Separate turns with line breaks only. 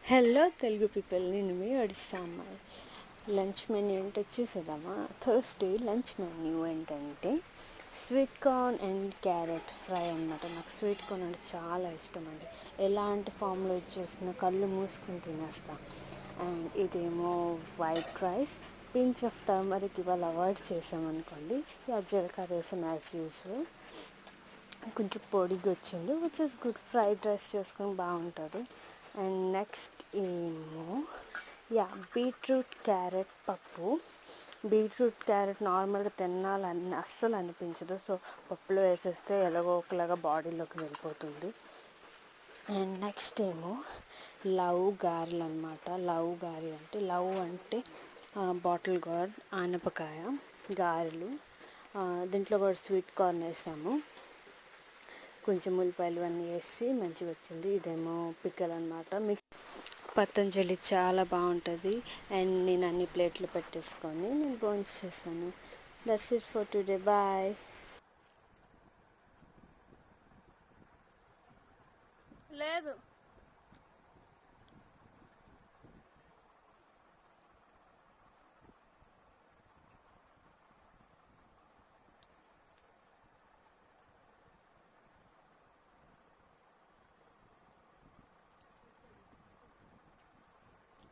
Hello Telugu people, నేను మీ ఒడిస్సా అమ్మాయి. Lunch menu ఏంటో చూసేద్దామా? థర్స్డే లంచ్ మెన్యూ ఏంటంటే sweet corn and carrot fry అనమాట. నాకు స్వీట్ కార్న్ అంటే చాలా ఇష్టం అండి. ఎలాంటి ఫామ్లో ఇచ్చేసిన కళ్ళు మూసుకుని తినేస్తా. అండ్ ఇదేమో white rice, pinch of turmeric ఇవాళ అవాయిడ్ చేసామనుకోండి. జీలకర్ర వేసాం యాజ్ యూజువల్. కొంచెం పొడిగా వచ్చింది, which is good. Fried rice చేసుకొని బాగుంటుంది. అండ్ నెక్స్ట్ ఏమో బీట్రూట్ క్యారెట్ పప్పు. బీట్రూట్ క్యారెట్ నార్మల్గా తినాలని అస్సలు అనిపించదు, సో పప్పులో వేసేస్తే ఎలాగో ఒకలాగా బాడీలోకి వెళ్ళిపోతుంది. అండ్ నెక్స్ట్ ఏమో లవ్ గారెలు అనమాట. లవ్ అంటే బాటిల్ గార్డ్, ఆనపకాయ గారెలు. దీంట్లో కూడా స్వీట్ కార్న్ వేసాము, కొంచెం ఉల్లిపాయలు అన్నీ వేసి మంచిగా వచ్చింది. ఇదేమో పిక్కల్ అనమాట. పతంజలి చాలా బాగుంటుంది. అండ్ నేను అన్ని ప్లేట్లు పెట్టేసుకొని నేను భోంచేసాను. That's it for today. Bye. లేదు.